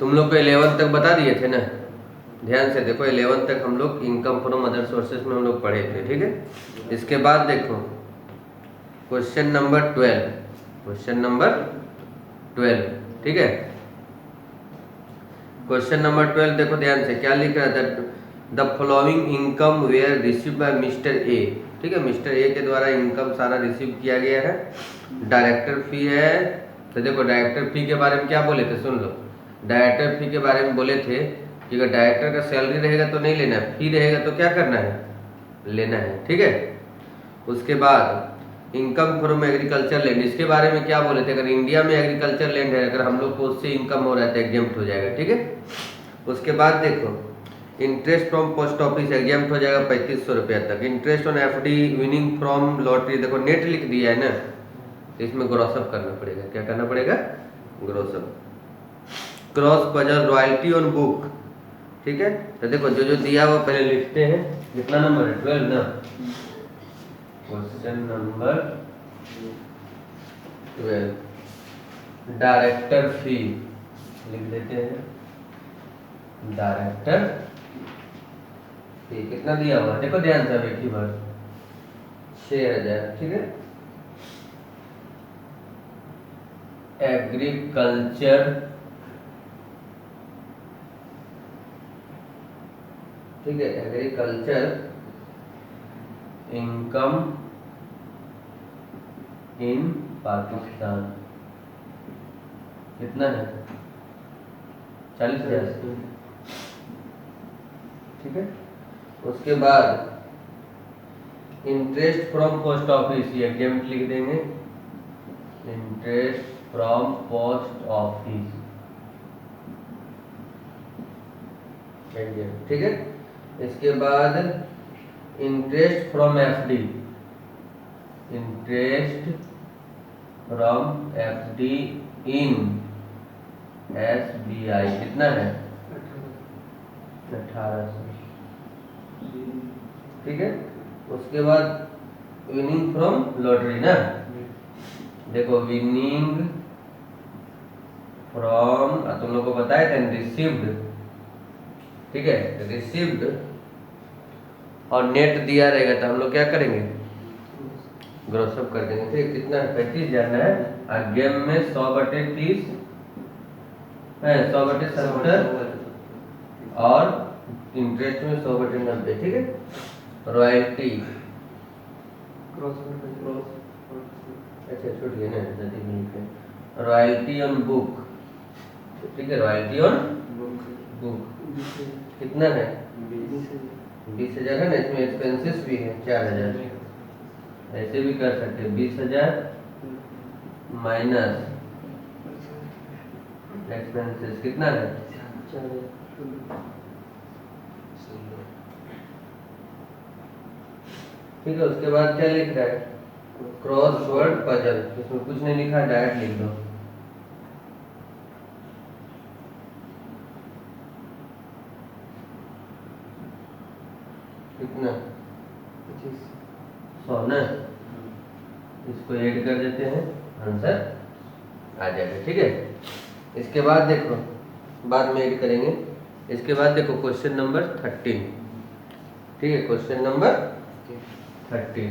तुम लोग को 11 तक बता दिए थे ना, ध्यान से देखो 11 तक हम लोग इनकम फ्रॉम अदर सोर्सेज में हम लोग पढ़े थे, ठीक है। इसके बाद देखो क्वेश्चन नंबर 12, क्वेश्चन नंबर 12, ठीक है। क्वेश्चन नंबर 12 देखो ध्यान से, क्या लिख रहा था, the following income were received by mister A, ठीक है। मिस्टर ए के द्वारा इनकम सारा रिसीव किया गया है। डायरेक्टर फी है, तो देखो डायरेक्टर फी के बारे में क्या बोले थे, सुन लो। डायरेक्टर फी के बारे में बोले थे कि अगर डायरेक्टर का सैलरी रहेगा तो नहीं लेना है, फी रहेगा तो क्या करना है, लेना है, ठीक है। उसके बाद इनकम फ्रॉम एग्रीकल्चर लैंड, इसके बारे में क्या बोले थे, अगर इंडिया में एग्रीकल्चर लैंड है, अगर हम लोग को उससे इनकम हो रहा है तो एग्जेम्प्ट हो जाएगा, ठीक है। उसके बाद देखो interest from post office exempt हो जाएगा 3500 रुपया तक। Interest on FD winning from lottery, देखो नेट लिख दिया है ना, तो इसमें ग्रॉसअप करना पड़ेगा, क्या करना पड़ेगा, ग्रॉसअप। Cross puzzle royalty on book, ठीक है। तो देखो जो जो दिया वो पहले लिखते हैं। कितना नंबर है, 12 ना। क्वेश्चन नंबर 12, डायरेक्टर फी लिख देते हैं, डायरेक्टर फी कितना दिया हुआ है, देखो ध्यान से, एक ही बार 6000, ठीक है। एग्रीकल्चर, ठीक है, एग्रीकल्चर इनकम इन पाकिस्तान कितना है, 40,000, ठीक है। उसके बाद इंटरेस्ट फ्रॉम पोस्ट ऑफिस, ये एग्जाम्प्ट लिख देंगे, इंटरेस्ट फ्रॉम पोस्ट ऑफिस, ठीक है। इसके बाद interest from FD, interest from FD in SBI कितना है, 1800, ठीक है। उसके बाद विनिंग फ्रॉम लॉटरी ना, देखो विनिंग फ्रॉम, तुम लोग को बताया था रिसीव्ड, ठीक है, रिसीव्ड और नेट दिया रहेगा तो हम लोग क्या करेंगे, ग्रॉसअप कर देंगे, ठीक। कितना 35 जाना है, और गेम में 100/30 है, 100/70 और इंटरेस्ट में 100/90, ठीक है। रॉयल्टी, अच्छा छूट गया ना, रॉयल्टी ऑन बुक, ठीक है, रॉयल्टी ऑन बुक कितना है, 20,000 है ना, इसमें एक्सपेंसेस भी है 4000, ऐसे भी कर सकते हैं, 20,000 माइनस एक्सपेंसेस कितना है, 4000, ठीक है। उसके बाद क्या लिख रहा है, क्रॉस वर्ड पजल, इसमें कुछ नहीं लिखा, डायरेक्ट लिख दो, कितना 100 ना, इसको ऐड कर देते हैं, आंसर आ जाएगा, ठीक है। इसके बाद देखो, बाद में ऐड करेंगे। इसके बाद देखो क्वेश्चन नंबर 13, ठीक है, क्वेश्चन नंबर 13,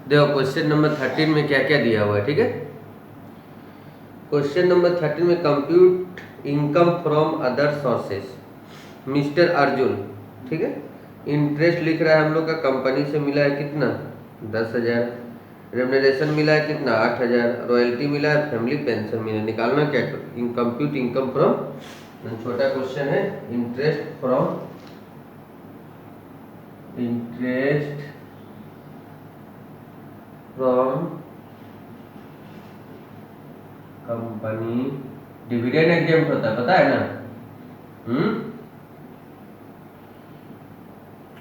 देखो क्वेश्चन नंबर 13 में क्या क्या दिया हुआ है, ठीक है। क्वेश्चन नंबर 13 में compute income from other sources, mister Arjun, ठीक है। इंटरेस्ट लिख रहा है हम लोग का, कंपनी से मिला है कितना, 10,000, रेम्युनरेशन मिला है कितना, 8,000, रॉयल्टी मिला है, फैमिली पेंशन मिला, निकालना क्या, कंप्यूट इनकम फ्रॉम, छोटा क्वेश्चन है, interest from company, dividend exempt होता है, पता है ना,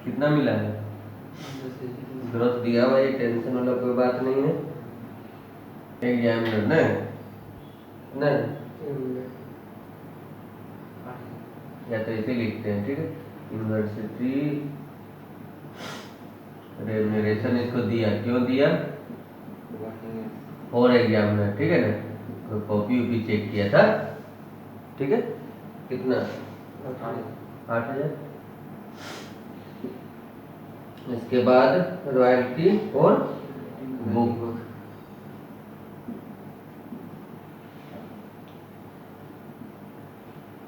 कितना मिला है, ग्रोथ दिया हुआ, ये टेंशन वाला कोई बात नहीं है, एग्जामिनर ना, या तो इसे लिखते हैं, ठीक है, यूनिवर्सिटी रेम्युनरेशन, इसको दिया, क्यों दिया, और एग्जाम में, ठीक है ना, कॉपी भी चेक किया था, ठीक है। कितना? 8,000। इसके बाद रॉयल्टी और बुक,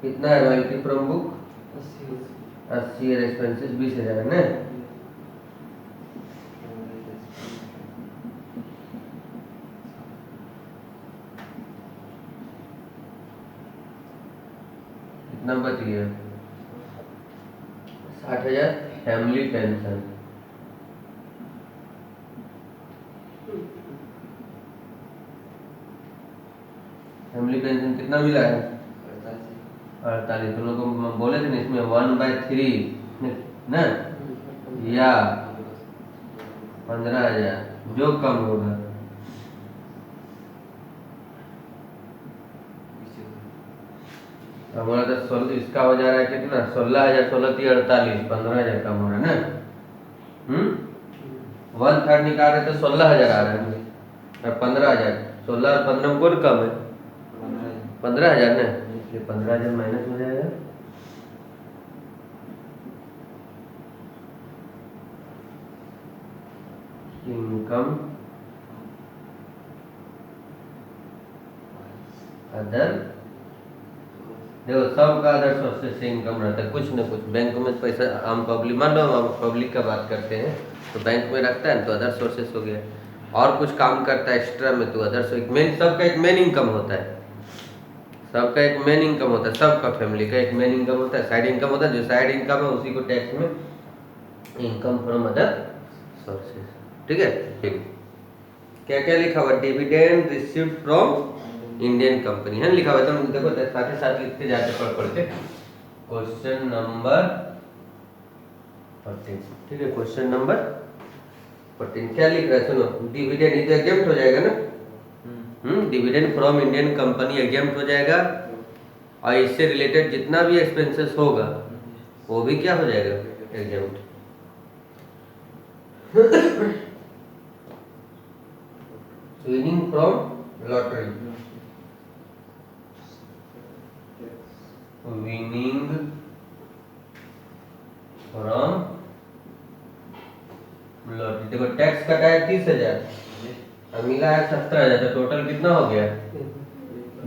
कितना है रॉयल्टी फ्रॉम बुक? 80 और एक्सपेंसेस 20,000 है ना। कितना बच गया? 60,000 फैमिली पेंशन। फैमिली पेंशन कितना मिला है? 48। तुम लोग को बोले थे ना इसमें 1/3 ना, या 15,000 जो कम होगा। हमारा तो इसका हो जा रहा है कितना? 16,000, 16 3 48, 15,000 कम हो रहा है ना। 1/3 निकाल रहे तो 16,000 आ रहा है और 15,000, 16 और 15 में कौन कम है? 15,000 ना, इसलिए 15,000 माइनस हो जाएगा। इनकम अदर, देखो सबका अदर सोर्सेस से इनकम रहता है, कुछ न कुछ। बैंक में पैसा आम पब्लिक, मान लो हम पब्लिक का बात करते हैं तो बैंक में रखता है तो अदर सोर्सेस हो गया, और कुछ काम करता है एक्स्ट्रा में तो अदर सोर्स। मेन, सबका एक मेन इनकम होता है, सबका एक मेन इनकम होता है, सबका फैमिली का एक मेन इनकम होता है, साइड इनकम होता है। जो साइड इनकम है उसी को टैक्स में इनकम फ्रॉम अदर सोर्सेस, ठीक है। ठीक, क्या क्या लिखा हुआ? Dividend received from Indian company है लिखा हुआ। तुम देखो साथ ही साथ लिखते जाते पढ़ पढ़ के। क्वेश्चन नंबर 14, ठीक है। क्वेश्चन नंबर 14 क्या लिख रहा है? सुनो, डिविडेंड इधर एग्जाम्प्ट हो जाएगा ना। Dividend from Indian company exempt हो जाएगा, और इससे रिलेटेड जितना भी एक्सपेंसेस होगा वो भी क्या हो जाएगा? Exempt. Winning from lottery, winning from lottery. देखो टैक्स कटा है 30,000 और मिला है 17,000, तो टोटल कितना हो गया?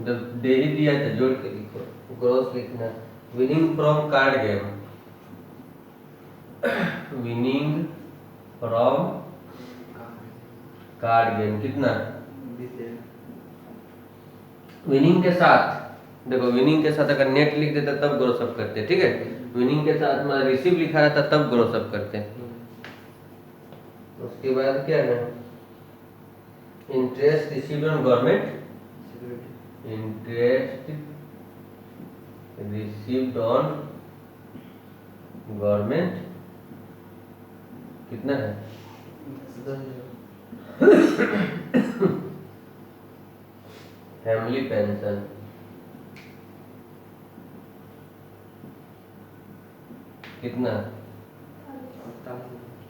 तो दे ही दिया था, जोड़ के लिखो, ग्रॉस लिखना। Winning from card game, winning from card game कितना? विनिंग के साथ, देखो विनिंग के साथ अगर नेट लिख देता तब ग्रोस अप करते, ठीक है। विनिंग के साथ में रिसीव लिखा रहता तब ग्रोस अप करते। उसके बाद क्या है? Interest received on government, interest received on government कितना है? फैमिली पेंशन कितना?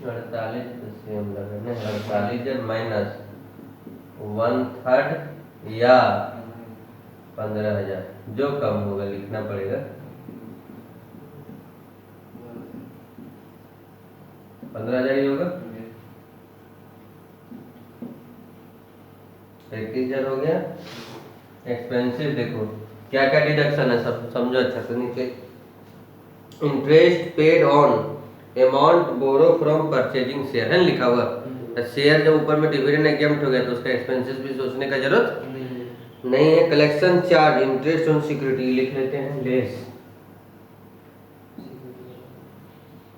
48, तो सेम लगाना है। 48 माइनस 1/3 या 15,000 जो कम होगा लिखना पड़ेगा। 15,000 ही होगा। 31,000 हो गया। एक्सपेंसिव देखो क्या क्या डिडक्शन है, सब समझो अच्छा से। नीचे interest paid on amount borrow from purchasing share है लिखा हुआ। शेयर जब ऊपर में डिविडेंड एग्जाम्प्ट हो गया तो उसका एक्सपेंसेस भी सोचने का जरूरत नहीं है। Collection charge interest on security लिख लेते हैं लेस।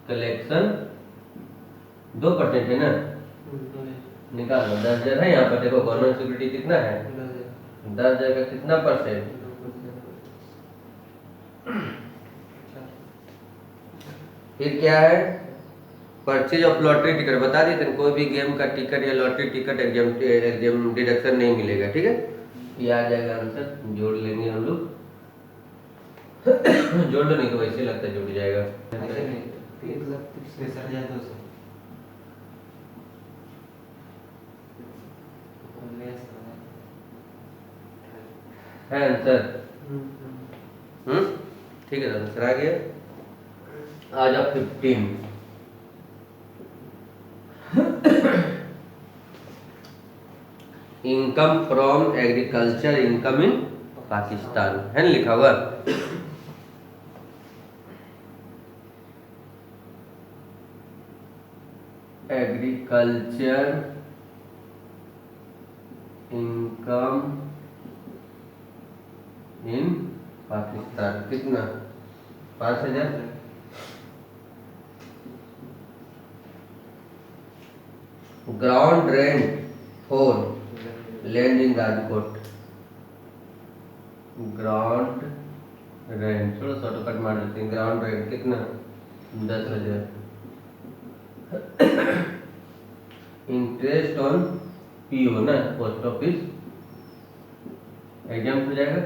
कलेक्शन 2% है ना, निकाल लो। 10,000 है यहाँ पर, देखो गवर्नमेंट सिक्योरिटी कितना है? 10,000 का कितना परसेंट? फिर क्या है? परचेज ऑफ लॉटरी टिकट बता दिए थे, कोई भी गेम का टिकट या लॉटरी टिकट एग्जाम डिडक्शन नहीं मिलेगा, ठीक है। ये आ जाएगा आंसर, जोड़ लेंगे हम लोग। जोड़ लो, नहीं तो वैसे लगता है जुड़ जाएगा। है आंसर। ठीक है, आंसर आ गया। आ जाओ 15। Income from agriculture income in Pakistan है ना लिखा हुआ। एग्रीकल्चर इनकम इन पाकिस्तान कितना? 5,000। Ground rent for land in Rajkot. Ground rent थोड़ा शॉर्टकट मार देते हैं। ग्राउंड रेंट कितना? 10,000। इंटरेस्ट ऑन पीओ ना, पोस्ट ऑफिस एग्जाम हो जाएगा।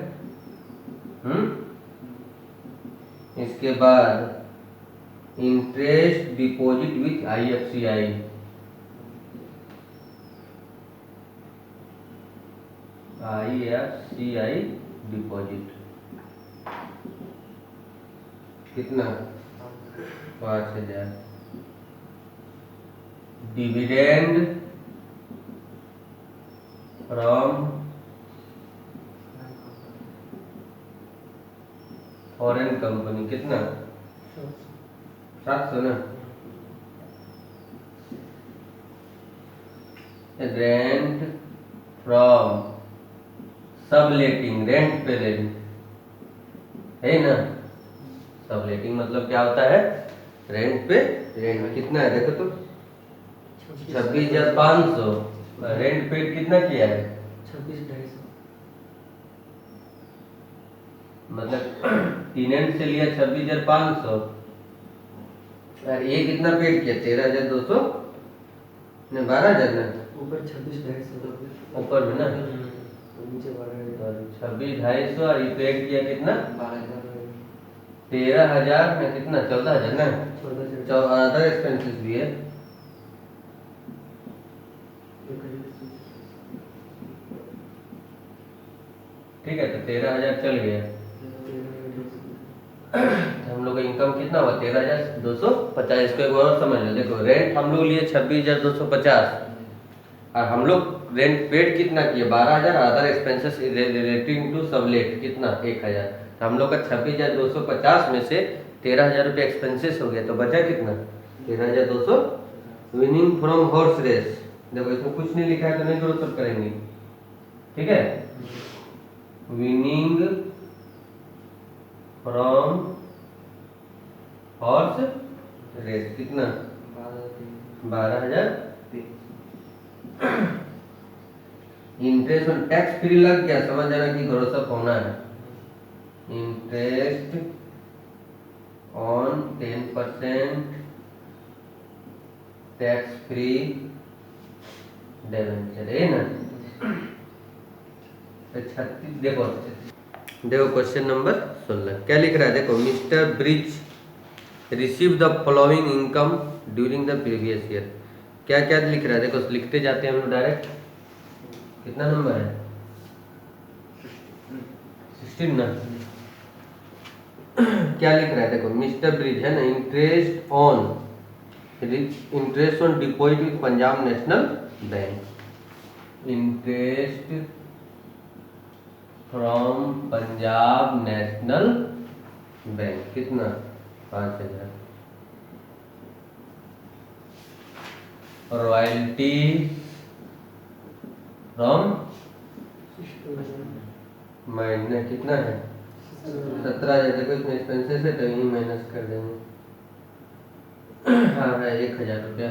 इसके बाद interest deposit with IFCI। IFCI deposit कितना? 5,000। डिविडेंड फ्रॉम फॉरेन कंपनी कितना? 700 ना। रेंट फ्रॉम सबलेटिंग, रेंट पे रेंट है ना। सबलेटिंग मतलब क्या होता है? रेंट पे रेंट। कितना है देखो तो? 26,500। रेंट पेड कितना किया है? 26,250। मतलब टेनेंट से लिया 26,500 और ये कितना पेड किया? 13,200 ने 12,000 ना ऊपर 26,250 ऊपर में ना। नीचे 12,000। 26,250 और ये पेड किया कितना? 12,000। 13,000 में कितना? 14,000 ना। 14,000। अदर एक्सपेंसेस भी है। ठीक है, तो 13,000 चल गया। तो हम लोग का इनकम कितना हुआ? 13,250। इसको एक और समझ लो। देखो रेंट हम लोग लिए 26,250 और हम लोग रेंट पेड कितना किए? 12,000। Other expenses relating to sublet कितना? 1,000। तो हम लोग का 26,250 में से 13,000 रुपये एक्सपेंसेस हो गया, तो बचा कितना? 13,200। Winning from horse race. देखो इसमें कुछ नहीं लिखा है तो नहीं ग्रोथ करेंगे। ठीक है, विनिंग फ्रॉम हॉर्स रेस कितना? 12,000। इंटरेस्ट ऑन टैक्स फ्री लग गया, समझ जाना कि ग्रोथ अप होना है। Interest on 10% tax free debenture है ना। 36 देखो क्वेश्चन नंबर 16 क्या लिख रहा है? देखो mister bridge receive the following income during the previous year. क्या क्या लिख रहा है? देखो लिखते जाते हैं हम लोग डायरेक्ट। कितना नंबर है? 16 ना। क्या लिख रहा है? देखो मिस्टर ब्रिज है ना, interest on deposit with Punjab national bank. Interest from Punjab national bank कितना? 5,000। रॉयल्टी फ्रॉम महीने कितना है? 17,000। देखो इसमें एक्सपेंसेस है तो यही माइनस कर देंगे। हाँ है 1,000 रुपया।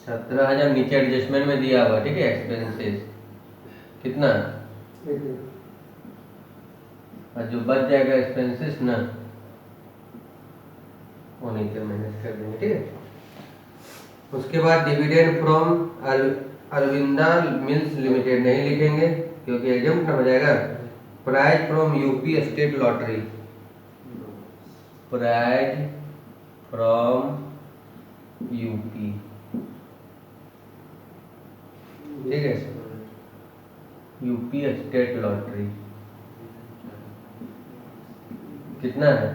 17,000 नीचे एडजस्टमेंट में दिया हुआ। ठीक है, एक्सपेंसेस कितना? और जो बच जाएगा एक्सपेंसेस ना वो नीचे माइनस कर देंगे। ठीक है, उसके बाद dividend from Arvind mills limited नहीं लिखेंगे क्योंकि एग्जाम हो जाएगा। Prize from UP state lottery. Prize from UP. ठीक है, यूपी स्टेट लॉटरी कितना है?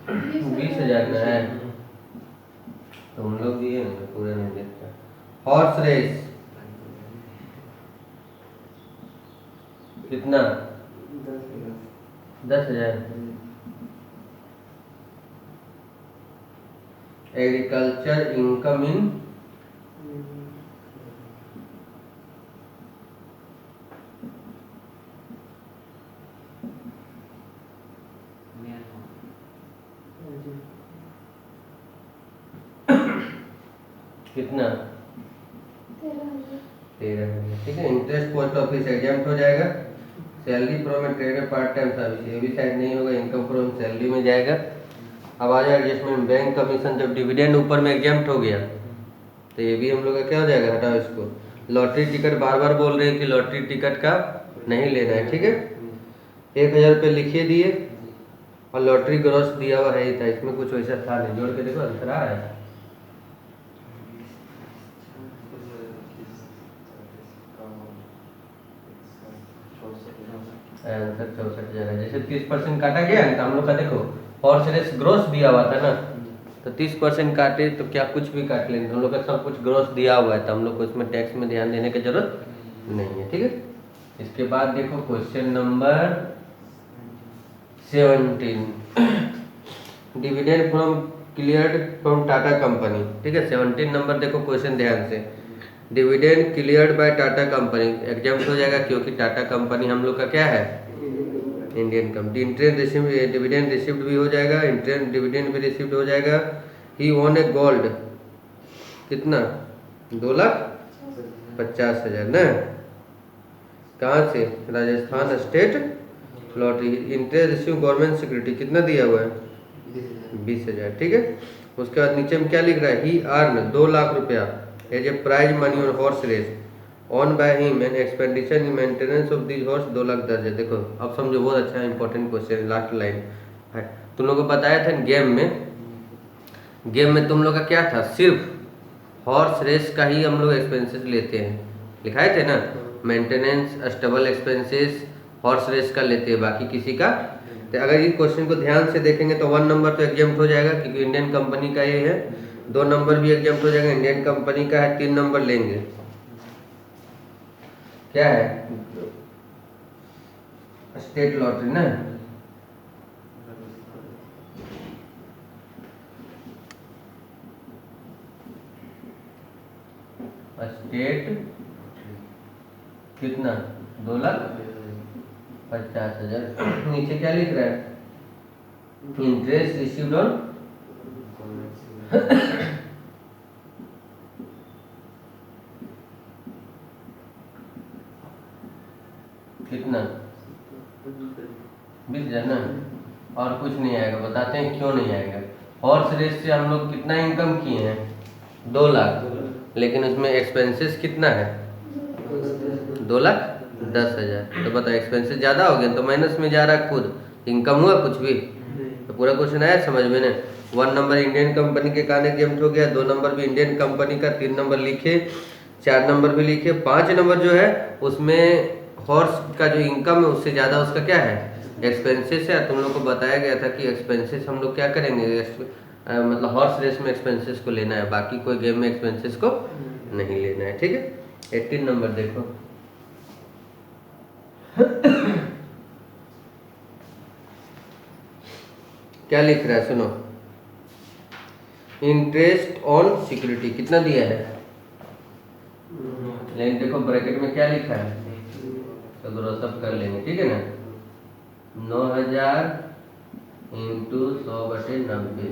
20,000 ना है, तुम लोग दिए ना, पूरा नहीं देखता। हॉर्स रेस कितना? 10,000। एग्रीकल्चर इनकम इन कितना? 13,000। ठीक है। इंटरेस्ट पोस्ट ऑफिस एग्जाम्प्ट हो जाएगा। Salary from trade part time service ये भी शायद नहीं होगा, इनकम फ्रॉम सैलरी में जाएगा। अब आ जाएगा एडजस्टमेंट बैंक कमीशन, जब डिविडेंड ऊपर में एग्जाम्प्ट हो गया तो ये भी हम लोग का क्या हो जाएगा, हटाओ इसको। लॉटरी टिकट बार बार बोल रहे हैं कि लॉटरी टिकट का नहीं लेना है, ठीक है। 1,000 रुपये लिखिए दिए और लॉटरी ग्रॉस दिया हुआ है ही था, इसमें कुछ वैसा था नहीं। जोड़ के देखो आंसर आ रहा है। आंसर 64,000 है। जैसे 30% काटा गया ना, तो हम लोग का देखो हॉर्स रेस ग्रॉस दिया हुआ था ना, तो 30% काटे तो क्या कुछ भी काट लेंगे, हम लोग का सब कुछ ग्रॉस दिया हुआ है, तो हम लोग को इसमें टैक्स में ध्यान देने की जरूरत नहीं है, ठीक है। इसके बाद देखो question number 17, dividend from cleared from Tata company, ठीक है। 17 नंबर देखो क्वेश्चन ध्यान से। Dividend cleared by Tata company exempt हो जाएगा, क्योंकि टाटा कंपनी हम लोग का क्या है, Indian company. Interest receive dividend received भी हो जाएगा, इंटरेस्ट डिविडेंड भी रिसीव्ड हो जाएगा। ही ओन ए गोल्ड कितना, 2,50,000 ना, कहाँ से, Rajasthan state lottery. Interest receive government security कितना दिया हुआ है, 20,000, ठीक है। उसके बाद नीचे में क्या लिख रहा है, ही अर्न 2 लाख रुपया as a prize money on horse race on by him and expenditure in maintenance of this horse 2 lakh दर्ज है। देखो अब समझो, बहुत अच्छा इंपॉर्टेंट क्वेश्चन, लास्ट लाइन है। तुम लोग को बताया था गेम में तुम लोग का क्या था, सिर्फ हॉर्स रेस का ही हम लोग एक्सपेंसेस लेते हैं, लिखाए थे ना, maintenance stable expenses horse race का लेते हैं, बाकी किसी का। तो अगर इस क्वेश्चन को ध्यान से देखेंगे तो 1 नंबर तो एग्जाम्प्ट हो जाएगा, क्योंकि इंडियन कंपनी का ये है। 2 नंबर भी एग्जाम्प्ट हो जाएगा, इंडियन कंपनी का है। 3 नंबर लेंगे, क्या है, स्टेट लॉटरी ना, स्टेट कितना, 2,50,000। नीचे क्या लिख रहा है, इंटरेस्ट रिसीव्ड ऑन कितना, 20,000 ना, और कुछ नहीं आएगा। बताते हैं क्यों नहीं आएगा। हॉर्स रेस से हम लोग कितना इनकम किए हैं, 2 लाख, लेकिन उसमें एक्सपेंसेस कितना है, 2,10,000। तो बताओ एक्सपेंसेस ज़्यादा हो गया तो माइनस में जा रहा है, खुद इनकम हुआ कुछ भी। तो पूरा क्वेश्चन आया समझ में ना। 1 नंबर इंडियन कंपनी के कारण एग्जाम्प्ट हो गया, 2 नंबर भी इंडियन कंपनी का, 3 नंबर लिखे, 4 नंबर भी लिखे, 5 नंबर जो है उसमें हॉर्स का जो इनकम है उससे ज़्यादा उसका क्या है, एक्सपेंसेस है। तुम लोग को बताया गया था कि एक्सपेंसेस हम लोग क्या करेंगे, मतलब हॉर्स रेस में एक्सपेंसेस को लेना है, बाकी कोई गेम में एक्सपेंसेस को नहीं लेना है, ठीक है। 18 नंबर देखो क्या लिख रहा है, सुनो। इंटरेस्ट ऑन सिक्योरिटी कितना दिया है, लेकिन देखो ब्रैकेट में क्या लिखा है, तो ग्रोस अप कर लेंगे, ठीक है ना। 9,000 इंटू 100/90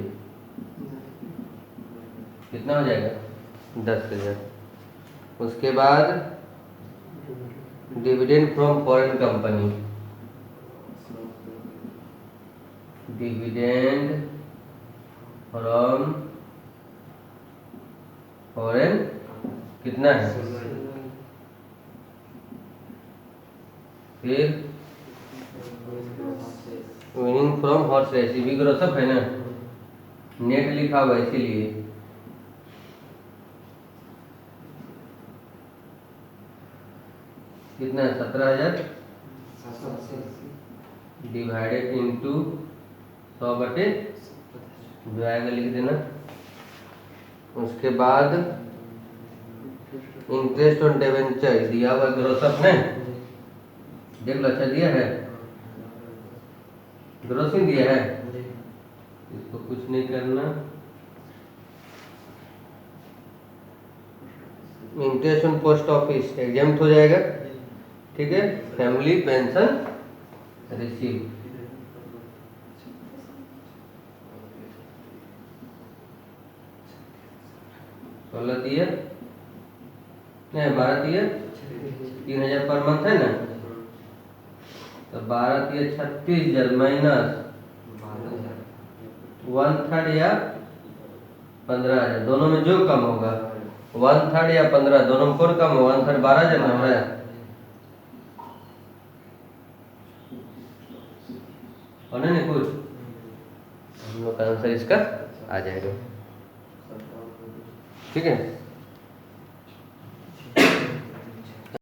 कितना हो जाएगा, 10,000। उसके बाद dividend from foreign company, dividend from foreign कितना है, फिर विनिंग फ्रॉम हॉर्स रेस भी ग्रोस अप है ना, नेट लिखा हुआ है इसीलिए। कितना है 17,000 780 डिवाइडेड इंटू 100 बटे जो आएगा लिख देना। उसके बाद इंटरेस्ट ऑन डिवेंचर दिया हुआ ग्रोथ अप ने देख लो, अच्छा दिया है, ग्रोसिंग दिया है, इसको कुछ नहीं करना। Interest on post office exempt हो जाएगा, ठीक है। फैमिली पेंशन रिसीव 16 दिए नहीं 12 दिए 3,000 पर मंथ है ना, तो 12 दिए 36,000 माइनस 1/3 या 15,000 दोनों में जो कम होगा 1/3 या 15 दोनों में कौन कम होगा 1/3 12,000 में हो रहा है। और नहीं कुछ हम लोग का आंसर इसका आ जाएगा, ठीक है।